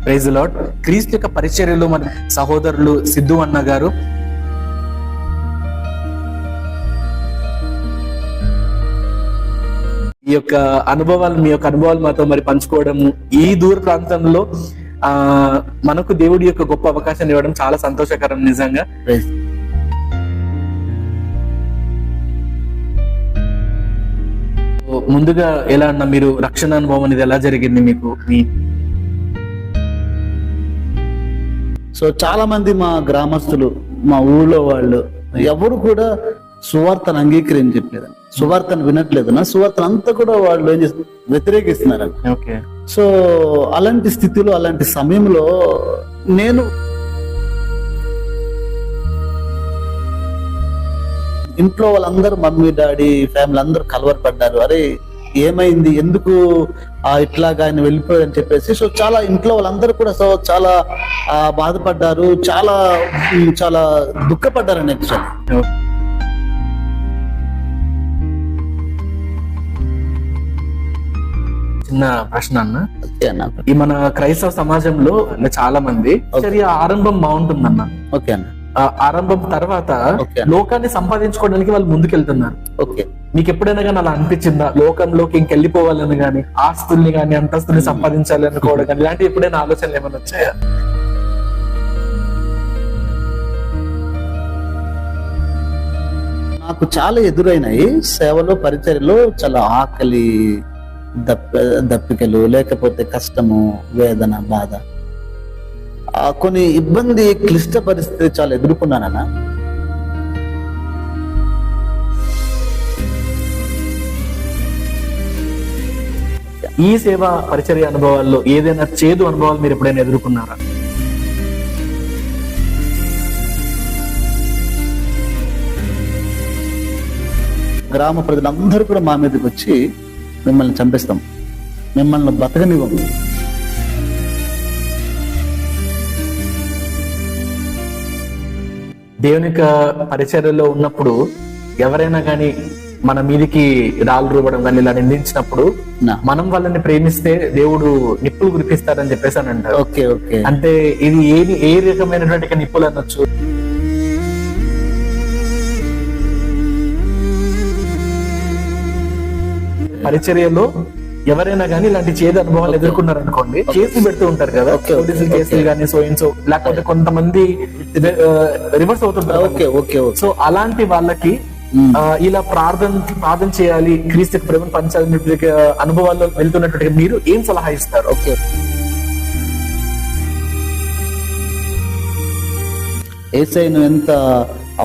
Praise lord. క్రీస్తు యొక్క పరిచర్యలో మన సహోదరులు సిద్ధు అన్న గారు ఈ యొక్క అనుభవాలు, మీ యొక్క అనుభవాలు మాతో మరి పంచుకోవడం, ఈ దూర ప్రాంతంలో మనకు దేవుడి యొక్క గొప్ప అవకాశాన్ని ఇవ్వడం చాలా సంతోషకరం నిజంగా. ముందుగా ఎలా అన్నా, మీరు రక్షణ అనుభవం అనేది ఎలా జరిగింది మీకు? సో చాలా మంది మా గ్రామస్తులు, మా ఊళ్ళో వాళ్ళు ఎవరు కూడా సువార్తను అంగీకరించట్లేదు, సువార్తను వినట్లేదు, సువార్తను అంతా కూడా వాళ్ళు ఏం చేస్తారు, వ్యతిరేకిస్తున్నారు. సో అలాంటి స్థితిలో, అలాంటి సమయంలో నేను ఇంట్లో వాళ్ళందరూ, మమ్మీ డాడీ ఫ్యామిలీ అందరూ కలవరపడ్డారు. అరే ఏమైంది, ఎందుకు ఇట్లాగా ఆయన వెళ్ళిపోయారు అని చెప్పేసి. సో చాలా ఇంట్లో వాళ్ళందరూ కూడా సో చాలా బాధపడ్డారు, చాలా చాలా దుఃఖపడ్డారు అని యాక్చువల్లీ. చిన్న ప్రశ్న అన్న, ఈ మన క్రైస్తవ సమాజంలో చాలా మంది ఆరంభం బాగుంటుందన్న. ఓకే అన్న. ఆరంభం తర్వాత లోకాన్ని సంపాదించుకోవడానికి వాళ్ళు ముందుకెళ్తున్నారు. ఓకే, మీకు ఎప్పుడైనా కానీ అలా అనిపించిందా? లోకంలోకి ఇంకెళ్ళిపోవాలని గానీ, ఆస్తుల్ని గానీ, అంతస్తుల్ని సంపాదించాలి అనుకోవడం కానీ, ఇలాంటి ఎప్పుడైనా ఆలోచనలు ఏమైనా వచ్చాయా? నాకు చాలా ఎదురైనాయి సేవలో, పరిచర్యలో. చాలా ఆకలి, దప్పికలు, లేకపోతే కష్టము, వేదన, బాధ, కొన్ని ఇబ్బంది, క్లిష్ట పరిస్థితి చాలా ఎదుర్కొన్నానన్నా. ఈ సేవా పరిచర్య అనుభవాల్లో ఏదైనా చేదు అనుభవాలు మీరు ఎప్పుడైనా ఎదుర్కొన్నారా? గ్రామ ప్రజలందరూ కూడా మా మీదకి వచ్చి, మిమ్మల్ని చంపేస్తాం, మిమ్మల్ని బతకనివ్వము. దేవుని యొక్క పరిచర్యలో ఉన్నప్పుడు ఎవరైనా కానీ మన మీదికి రాళ్ళు రూపడం కానీ ఇలా నిందించినప్పుడు, మనం వాళ్ళని ప్రేమిస్తే దేవుడు నిప్పులు కురిపిస్తారని చెప్పేసి అని అంటారు. ఓకే ఓకే, అంటే ఇది ఏ రకమైనటువంటి నిప్పులు అనొచ్చు? పరిచర్యలో ఎవరైనా కానీ ఇలాంటి చేదు అనుభవాలు ఎదుర్కొన్నారు అనుకోండి, కేసులు పెడుతూ ఉంటారు కదా, పోలీసులు కేసులు కానీ, సో లేకపోతే కొంతమంది రివర్స్ అవుతుంటారు. సో అలాంటి వాళ్ళకి ఇలా ప్రార్థన చేయాలి, క్రీస్తు ప్రేమను పంచాలి అనుభవాల్లో వెళ్తున్నటువంటి మీరు ఏం సలహా ఇస్తారు? ఓకే, యేసయ్యను ఎంత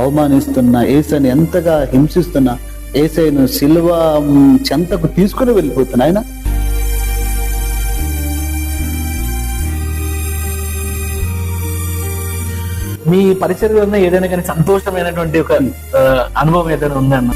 అవమానిస్తున్నా, యేసయ్యను ఎంతగా హింసిస్తున్నా, యేసయ్యను సిలువ చెంతకు తీసుకుని వెళ్ళిపోతున్నా ఆయన. మీ పరిచర్యలో ఏదైనా కానీ సంతోషమైనటువంటి ఒక అనుభవం ఏదైనా ఉందన్న?